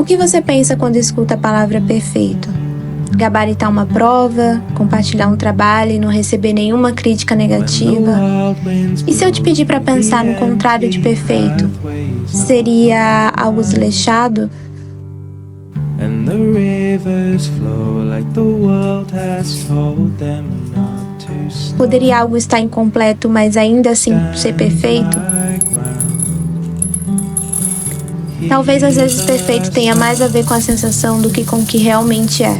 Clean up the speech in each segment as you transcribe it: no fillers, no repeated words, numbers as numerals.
O que você pensa quando escuta a palavra perfeito? Gabaritar uma prova, compartilhar um trabalho e não receber nenhuma crítica negativa? E se eu te pedir para pensar no contrário de perfeito? Seria algo desleixado? Poderia algo estar incompleto, mas ainda assim ser perfeito? Talvez às vezes perfeito tenha mais a ver com a sensação do que com o que realmente é.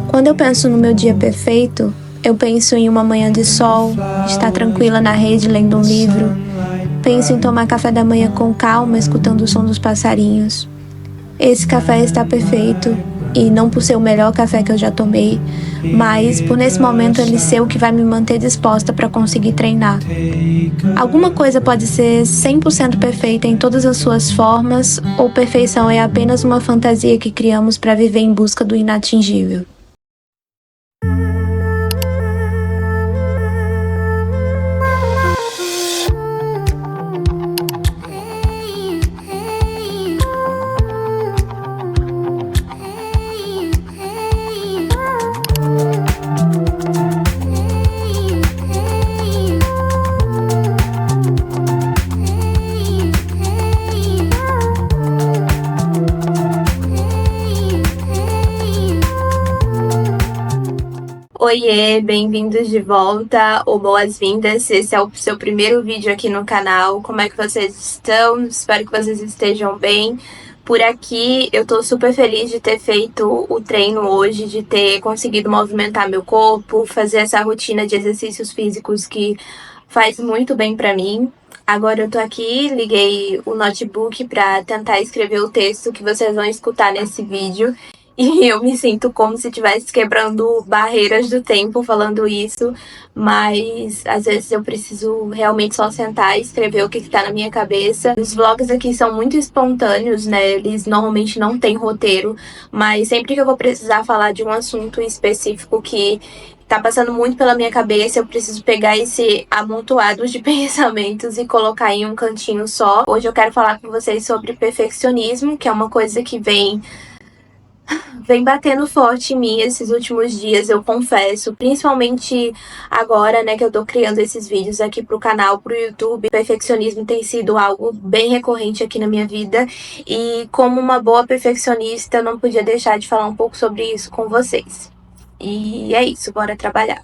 Quando eu penso no meu dia perfeito, eu penso em uma manhã de sol, estar tranquila na rede lendo um livro. Penso em tomar café da manhã com calma, escutando o som dos passarinhos. Esse café está perfeito, e não por ser o melhor café que eu já tomei, mas por nesse momento ele ser o que vai me manter disposta para conseguir treinar. Alguma coisa pode ser 100% perfeita em todas as suas formas, ou perfeição é apenas uma fantasia que criamos para viver em busca do inatingível. Oiê, bem-vindos de volta, ou boas-vindas, esse é o seu primeiro vídeo aqui no canal. Como é que vocês estão? Espero que vocês estejam bem. Por aqui, eu tô super feliz de ter feito o treino hoje, de ter conseguido movimentar meu corpo, fazer essa rotina de exercícios físicos que faz muito bem pra mim. Agora eu tô aqui, liguei o notebook pra tentar escrever o texto que vocês vão escutar nesse vídeo. E eu me sinto como se estivesse quebrando barreiras do tempo falando isso, mas às vezes eu preciso realmente só sentar e escrever o que está na minha cabeça. Os vlogs aqui são muito espontâneos, né? Eles normalmente não têm roteiro, mas sempre que eu vou precisar falar de um assunto específico que tá passando muito pela minha cabeça, eu preciso pegar esse amontoado de pensamentos e colocar em um cantinho só. Hoje eu quero falar com vocês sobre perfeccionismo, que é uma coisa que vem batendo forte em mim esses últimos dias, eu confesso. Principalmente agora, né, que eu tô criando esses vídeos aqui pro canal, pro YouTube. Perfeccionismo tem sido algo bem recorrente aqui na minha vida. E como uma boa perfeccionista, eu não podia deixar de falar um pouco sobre isso com vocês. E é isso, bora trabalhar.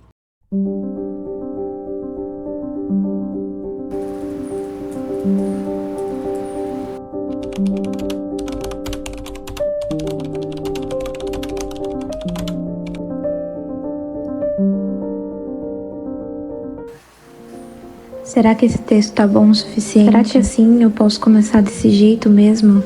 Será que esse texto tá bom o suficiente? Será que assim eu posso começar desse jeito mesmo?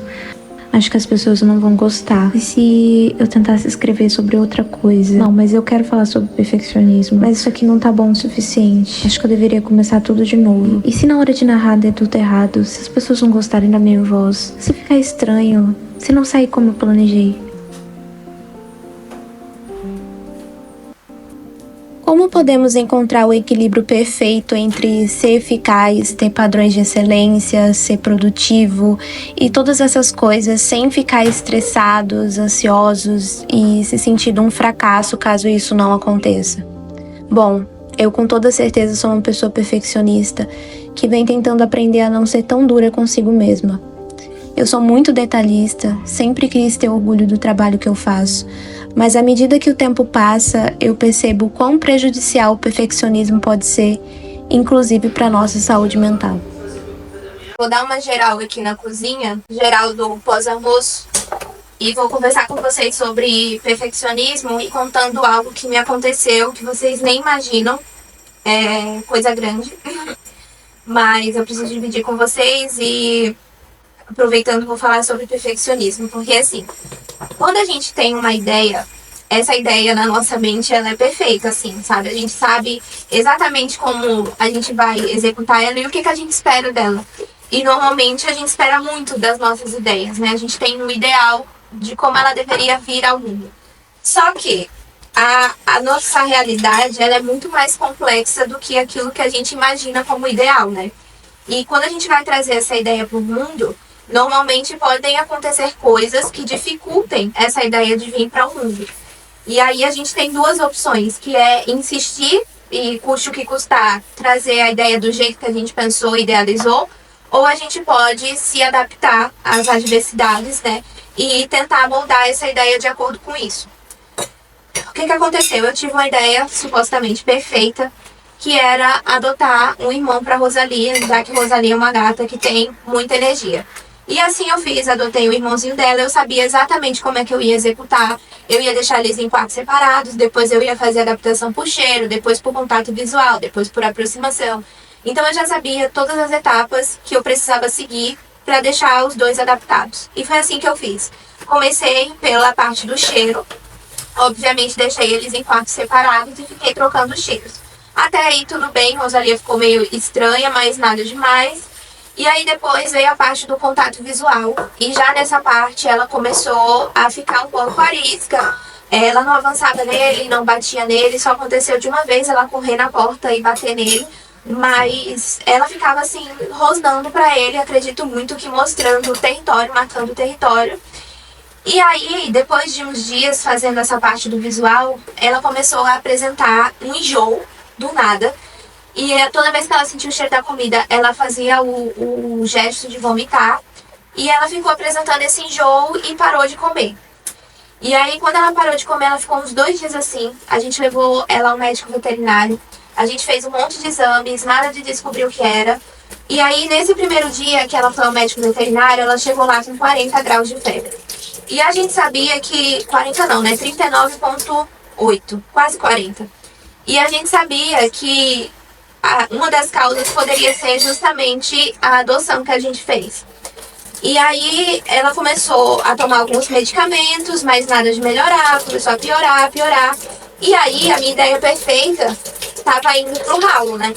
Acho que as pessoas não vão gostar. E se eu tentasse escrever sobre outra coisa? Não, mas eu quero falar sobre perfeccionismo. Mas isso aqui não tá bom o suficiente. Acho que eu deveria começar tudo de novo. E se na hora de narrar der tudo errado? Se as pessoas não gostarem da minha voz? Se ficar estranho? Se não sair como eu planejei? Como podemos encontrar o equilíbrio perfeito entre ser eficaz, ter padrões de excelência, ser produtivo e todas essas coisas sem ficar estressados, ansiosos e se sentindo um fracasso caso isso não aconteça? Bom, eu com toda certeza sou uma pessoa perfeccionista que vem tentando aprender a não ser tão dura consigo mesma. Eu sou muito detalhista, sempre quis ter orgulho do trabalho que eu faço, mas à medida que o tempo passa, eu percebo o quão prejudicial o perfeccionismo pode ser, inclusive para a nossa saúde mental. Vou dar uma geral aqui na cozinha, geral do pós-almoço, e vou conversar com vocês sobre perfeccionismo e contando algo que me aconteceu, que vocês nem imaginam, é coisa grande, mas eu preciso dividir com vocês e... aproveitando, vou falar sobre perfeccionismo, porque assim, quando a gente tem uma ideia, essa ideia na nossa mente, ela é perfeita, assim, sabe? A gente sabe exatamente como a gente vai executar ela e o que a gente espera dela. E normalmente a gente espera muito das nossas ideias, né? A gente tem um ideal de como ela deveria vir ao mundo. Só que a nossa realidade, ela é muito mais complexa do que aquilo que a gente imagina como ideal, né? E quando a gente vai trazer essa ideia para o mundo, normalmente podem acontecer coisas que dificultem essa ideia de vir para o mundo. E aí a gente tem duas opções, que é insistir e custe o que custar, trazer a ideia do jeito que a gente pensou e idealizou, ou a gente pode se adaptar às adversidades, né? E tentar moldar essa ideia de acordo com isso. O que aconteceu? Eu tive uma ideia supostamente perfeita, que era adotar um irmão para Rosalia, já que Rosalia é uma gata que tem muita energia. E assim eu fiz, adotei o irmãozinho dela, eu sabia exatamente como é que eu ia executar. Eu ia deixar eles em quartos separados, depois eu ia fazer adaptação por cheiro, depois por contato visual, depois por aproximação. Então eu já sabia todas as etapas que eu precisava seguir para deixar os dois adaptados. E foi assim que eu fiz. Comecei pela parte do cheiro. Obviamente deixei eles em quartos separados e fiquei trocando os cheiros. Até aí tudo bem, Rosalia ficou meio estranha, mas nada demais. E aí depois veio a parte do contato visual. E já nessa parte ela começou a ficar um pouco arisca. Ela não avançava nele, não batia nele. Só aconteceu de uma vez ela correr na porta e bater nele. Mas ela ficava assim, rosnando pra ele. Acredito muito que mostrando o território, marcando o território. E aí, depois de uns dias fazendo essa parte do visual, ela começou a apresentar um enjoo do nada. E toda vez que ela sentia o cheiro da comida, ela fazia o gesto de vomitar. E ela ficou apresentando esse enjoo e parou de comer. E aí, quando ela parou de comer, ela ficou uns 2 dias assim. A gente levou ela ao médico veterinário. A gente fez um monte de exames, nada de descobrir o que era. E aí, nesse primeiro dia que ela foi ao médico veterinário, ela chegou lá com 40 graus de febre. E a gente sabia que... 40 não, né? 39,8. Quase 40. E a gente sabia que uma das causas poderia ser justamente a adoção que a gente fez. E aí ela começou a tomar alguns medicamentos, mas nada de melhorar, começou a piorar, piorar. E aí a minha ideia perfeita estava indo pro ralo, né?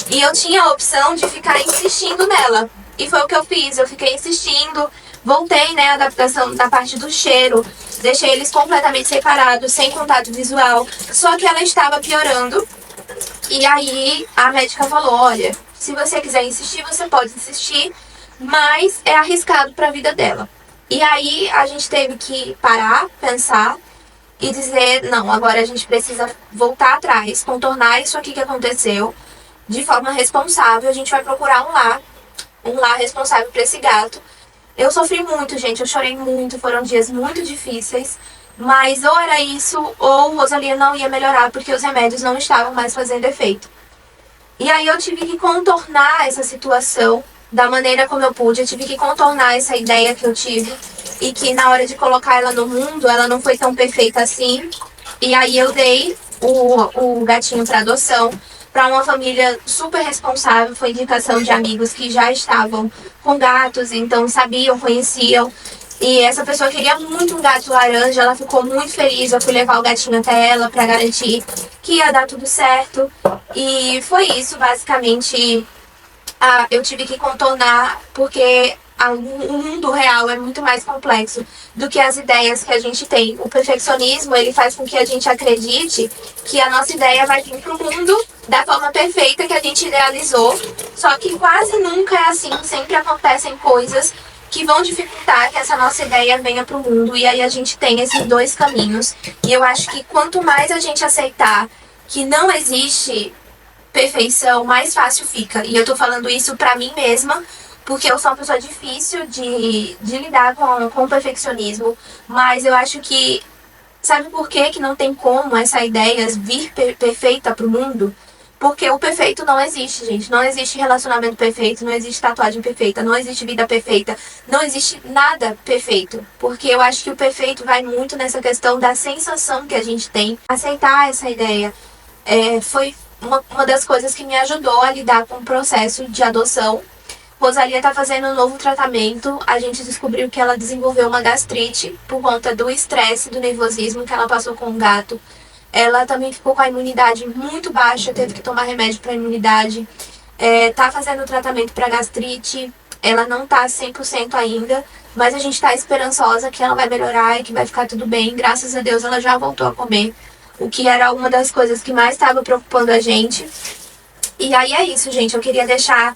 E eu tinha a opção de ficar insistindo nela. E foi o que eu fiz, eu fiquei insistindo, voltei, né, a adaptação da parte do cheiro, deixei eles completamente separados, sem contato visual, só que ela estava piorando. E aí a médica falou, olha, se você quiser insistir, você pode insistir, mas é arriscado para a vida dela. E aí a gente teve que parar, pensar e dizer, não, agora a gente precisa voltar atrás, contornar isso aqui que aconteceu de forma responsável. A gente vai procurar um lar responsável para esse gato. Eu sofri muito, gente, eu chorei muito, foram dias muito difíceis. Mas ou era isso, ou Rosalia não ia melhorar, porque os remédios não estavam mais fazendo efeito. E aí eu tive que contornar essa situação da maneira como eu pude. Eu tive que contornar essa ideia que eu tive. E que na hora de colocar ela no mundo, ela não foi tão perfeita assim. E aí eu dei o gatinho para adoção para uma família super responsável. Foi indicação de amigos que já estavam com gatos, então sabiam, conheciam. E essa pessoa queria muito um gato laranja, ela ficou muito feliz. Eu fui levar o gatinho até ela para garantir que ia dar tudo certo. E foi isso, basicamente. Eu tive que contornar, porque o mundo real é muito mais complexo do que as ideias que a gente tem. O perfeccionismo, ele faz com que a gente acredite que a nossa ideia vai vir pro mundo da forma perfeita que a gente idealizou. Só que quase nunca é assim, sempre acontecem coisas que vão dificultar que essa nossa ideia venha para o mundo. E aí a gente tem esses dois caminhos. E eu acho que quanto mais a gente aceitar que não existe perfeição, mais fácil fica. E eu tô falando isso pra mim mesma, porque eu sou uma pessoa difícil de lidar com o perfeccionismo. Mas eu acho que... Sabe por que não tem como essa ideia vir perfeita pro mundo? Porque o perfeito não existe, gente. Não existe relacionamento perfeito, não existe tatuagem perfeita, não existe vida perfeita, não existe nada perfeito. Porque eu acho que o perfeito vai muito nessa questão da sensação que a gente tem. Aceitar essa ideia foi uma das coisas que me ajudou a lidar com o processo de adoção. Rosalia está fazendo um novo tratamento. A gente descobriu que ela desenvolveu uma gastrite por conta do estresse, do nervosismo que ela passou com o gato. Ela também ficou com a imunidade muito baixa, teve que tomar remédio para imunidade. Tá fazendo tratamento para gastrite, ela não tá 100% ainda, Mas a gente tá esperançosa que ela vai melhorar e que vai ficar tudo bem. Graças a Deus ela já voltou a comer, o que era uma das coisas que mais estava preocupando a gente. E aí é isso, gente. Eu queria deixar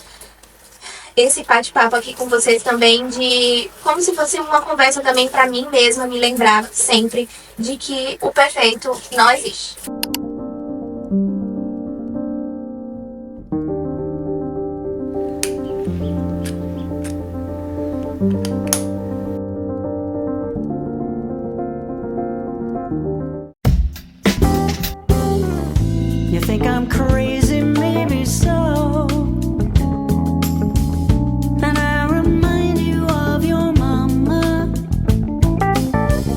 esse bate-papo aqui com vocês também, de como se fosse uma conversa também para mim mesma, me lembrar sempre de que o perfeito não existe. You think I'm crazy, maybe so. And I remind you of your mama.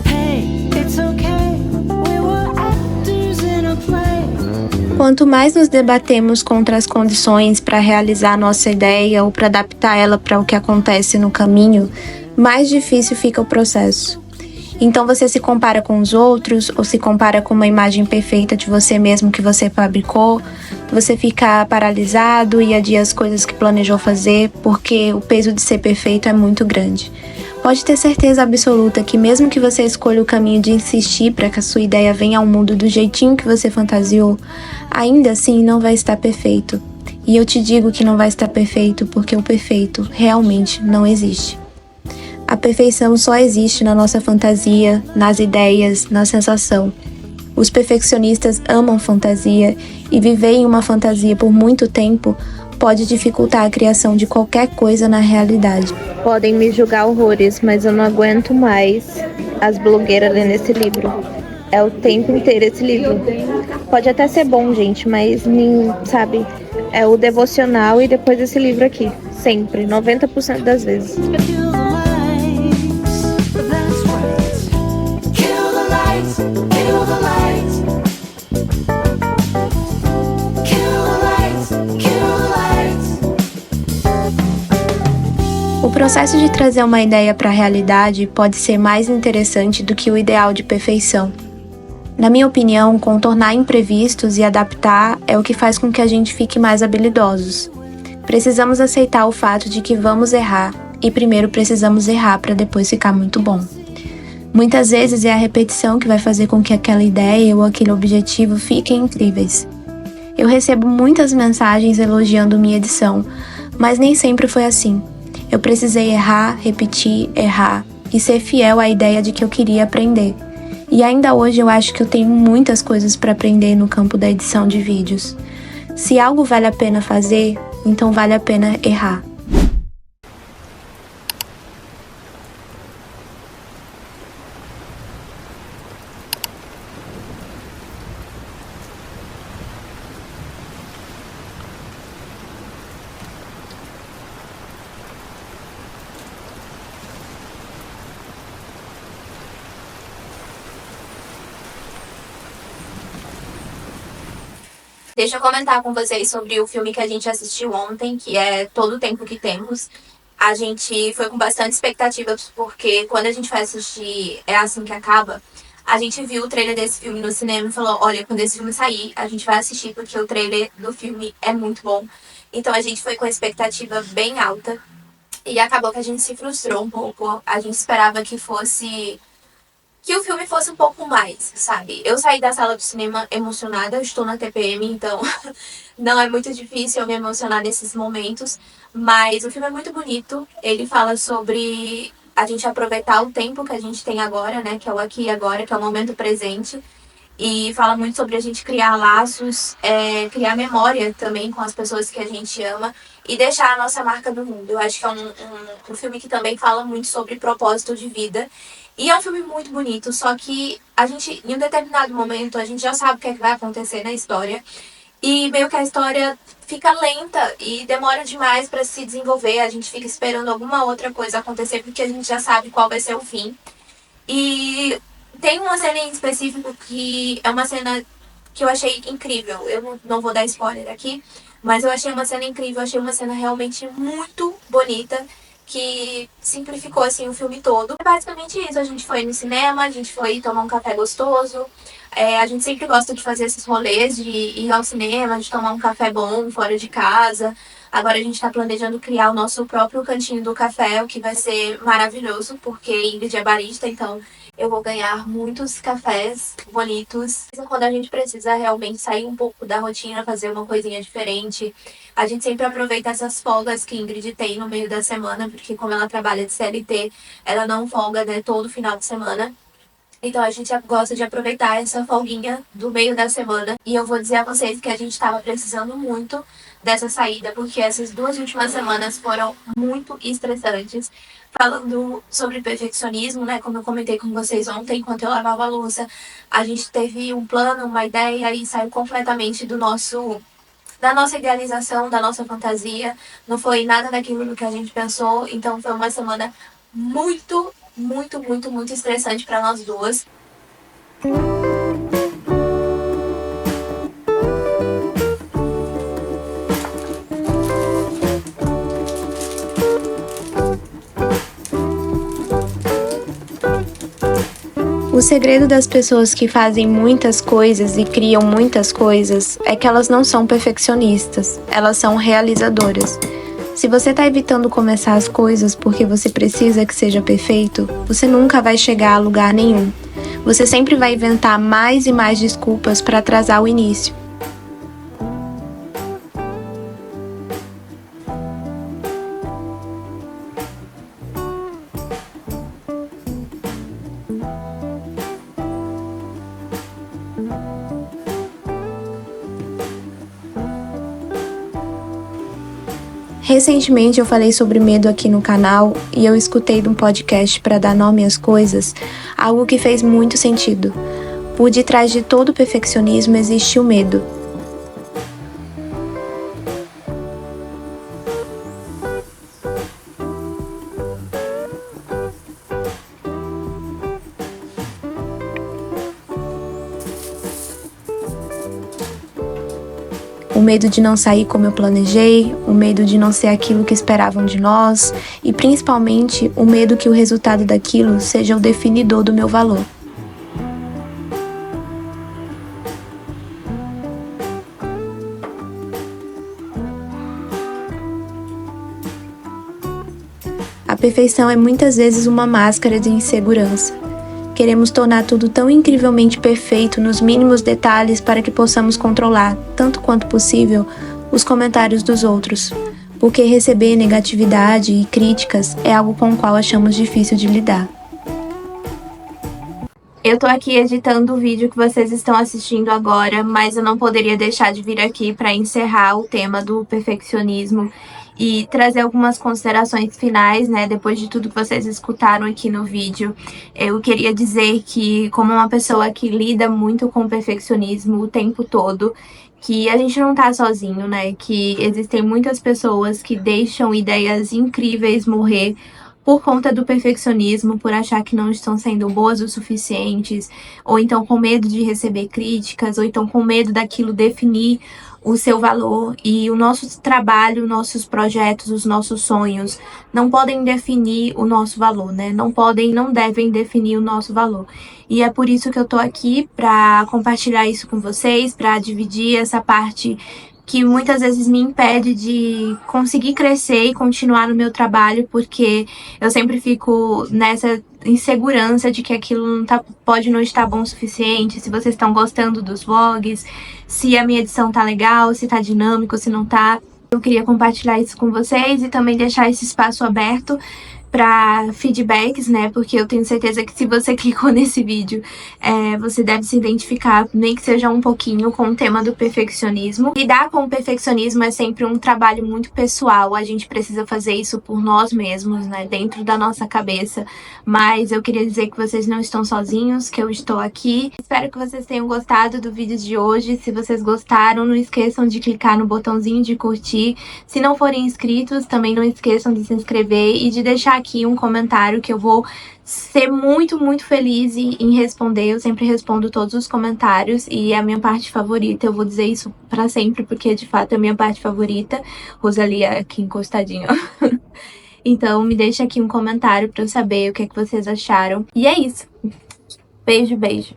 Hey, it's okay, we were actors in a play. Quanto mais nos debatemos contra as condições para realizar nossa ideia ou para adaptar ela para o que acontece no caminho, mais difícil fica o processo. Então você se compara com os outros ou se compara com uma imagem perfeita de você mesmo que você fabricou, você fica paralisado e adia as coisas que planejou fazer porque o peso de ser perfeito é muito grande. Pode ter certeza absoluta que mesmo que você escolha o caminho de insistir para que a sua ideia venha ao mundo do jeitinho que você fantasiou, ainda assim não vai estar perfeito. E eu te digo que não vai estar perfeito porque o perfeito realmente não existe. A perfeição só existe na nossa fantasia, nas ideias, na sensação. Os perfeccionistas amam fantasia e viver em uma fantasia por muito tempo pode dificultar a criação de qualquer coisa na realidade. Podem me julgar horrores, mas eu não aguento mais as blogueiras lendo esse livro. É o tempo inteiro esse livro. Pode até ser bom, gente, mas sabe, é o devocional e depois esse livro aqui. Sempre, 90% das vezes. Kill the lights, that's right. Kill the lights, kill the lights. Kill the lights, kill the lights. O processo de trazer uma ideia para a realidade pode ser mais interessante do que o ideal de perfeição. Na minha opinião, contornar imprevistos e adaptar é o que faz com que a gente fique mais habilidosos. Precisamos aceitar o fato de que vamos errar e primeiro precisamos errar para depois ficar muito bom. Muitas vezes é a repetição que vai fazer com que aquela ideia ou aquele objetivo fiquem incríveis. Eu recebo muitas mensagens elogiando minha edição, mas nem sempre foi assim. Eu precisei errar, repetir, errar e ser fiel à ideia de que eu queria aprender. E ainda hoje eu acho que eu tenho muitas coisas para aprender no campo da edição de vídeos. Se algo vale a pena fazer, então vale a pena errar. Deixa eu comentar com vocês sobre o filme que a gente assistiu ontem, que é Todo o Tempo que Temos. A gente foi com bastante expectativas, porque quando a gente foi assistir É Assim que Acaba, a gente viu o trailer desse filme no cinema e falou, olha, quando esse filme sair, a gente vai assistir, porque o trailer do filme é muito bom. Então a gente foi com a expectativa bem alta e acabou que a gente se frustrou um pouco. A gente esperava que o filme fosse um pouco mais, sabe? Eu saí da sala do cinema emocionada, eu estou na TPM, então não é muito difícil eu me emocionar nesses momentos, mas o filme é muito bonito, ele fala sobre a gente aproveitar o tempo que a gente tem agora, né, que é o aqui e agora, que é o momento presente, e fala muito sobre a gente criar laços, criar memória também com as pessoas que a gente ama e deixar a nossa marca no mundo. Eu acho que é um filme que também fala muito sobre propósito de vida. E é um filme muito bonito, só que a gente, em um determinado momento, a gente já sabe o que é que vai acontecer na história. E meio que a história fica lenta e demora demais para se desenvolver. A gente fica esperando alguma outra coisa acontecer porque a gente já sabe qual vai ser o fim. E tem uma cena em específico que é uma cena que eu achei incrível. Eu não vou dar spoiler aqui, mas eu achei uma cena incrível, achei uma cena realmente muito bonita, que simplificou assim o filme todo. É basicamente isso, a gente foi no cinema, a gente foi tomar um café gostoso. A gente sempre gosta de fazer esses rolês, de ir ao cinema, de tomar um café bom fora de casa. Agora a gente tá planejando criar o nosso próprio cantinho do café, o que vai ser maravilhoso, porque Ingrid é barista, então eu vou ganhar muitos cafés bonitos. Quando a gente precisa realmente sair um pouco da rotina, fazer uma coisinha diferente, a gente sempre aproveita essas folgas que Ingrid tem no meio da semana, porque como ela trabalha de CLT, ela não folga, né, todo final de semana. Então a gente gosta de aproveitar essa folguinha do meio da semana. E eu vou dizer a vocês que a gente estava precisando muito dessa saída, porque essas 2 últimas semanas foram muito estressantes. Falando sobre perfeccionismo, né? Como eu comentei com vocês ontem, enquanto eu lavava a louça, a gente teve um plano, uma ideia e saiu completamente da nossa idealização, da nossa fantasia. Não foi nada daquilo que a gente pensou. Então foi uma semana muito, muito, muito, muito estressante para nós duas. O segredo das pessoas que fazem muitas coisas e criam muitas coisas é que elas não são perfeccionistas, elas são realizadoras. Se você está evitando começar as coisas porque você precisa que seja perfeito, você nunca vai chegar a lugar nenhum. Você sempre vai inventar mais e mais desculpas para atrasar o início. Recentemente eu falei sobre medo aqui no canal e eu escutei de um podcast para dar nome às coisas, algo que fez muito sentido. Por detrás de todo perfeccionismo existe o medo. O medo de não sair como eu planejei, o medo de não ser aquilo que esperavam de nós e principalmente o medo que o resultado daquilo seja o definidor do meu valor. A perfeição é muitas vezes uma máscara de insegurança. Queremos tornar tudo tão incrivelmente perfeito nos mínimos detalhes para que possamos controlar, tanto quanto possível, os comentários dos outros, porque receber negatividade e críticas é algo com o qual achamos difícil de lidar. Eu tô aqui editando o vídeo que vocês estão assistindo agora, mas eu não poderia deixar de vir aqui para encerrar o tema do perfeccionismo e trazer algumas considerações finais, né, depois de tudo que vocês escutaram aqui no vídeo. Eu queria dizer que, como uma pessoa que lida muito com o perfeccionismo o tempo todo, que a gente não tá sozinho, né, que existem muitas pessoas que deixam ideias incríveis morrer por conta do perfeccionismo, por achar que não estão sendo boas o suficientes, ou então com medo de receber críticas, ou então com medo daquilo definir o seu valor. E o nosso trabalho, nossos projetos, os nossos sonhos não podem definir o nosso valor, né? Não podem, não devem definir o nosso valor. E é por isso que eu tô aqui para compartilhar isso com vocês, para dividir essa parte que muitas vezes me impede de conseguir crescer e continuar no meu trabalho, porque eu sempre fico nessa insegurança de que aquilo pode não estar bom o suficiente, se vocês estão gostando dos vlogs, se a minha edição tá legal, se tá dinâmico, se não tá. Eu queria compartilhar isso com vocês e também deixar esse espaço aberto para feedbacks, né? Porque eu tenho certeza que se você clicou nesse vídeo, você deve se identificar, nem que seja um pouquinho, com o tema do perfeccionismo. Lidar com o perfeccionismo é sempre um trabalho muito pessoal, a gente precisa fazer isso por nós mesmos, né? Dentro da nossa cabeça. Mas eu queria dizer que vocês não estão sozinhos, que eu estou aqui. Espero que vocês tenham gostado do vídeo de hoje. Se vocês gostaram, não esqueçam de clicar no botãozinho de curtir. Se não forem inscritos, também não esqueçam de se inscrever e de deixar aqui um comentário que eu vou ser muito, muito feliz em responder. Eu sempre respondo todos os comentários e é a minha parte favorita. Eu vou dizer isso pra sempre, porque de fato é a minha parte favorita. Rosalia aqui encostadinha. Então me deixa aqui um comentário pra eu saber o que é que vocês acharam. E é isso. Beijo, beijo.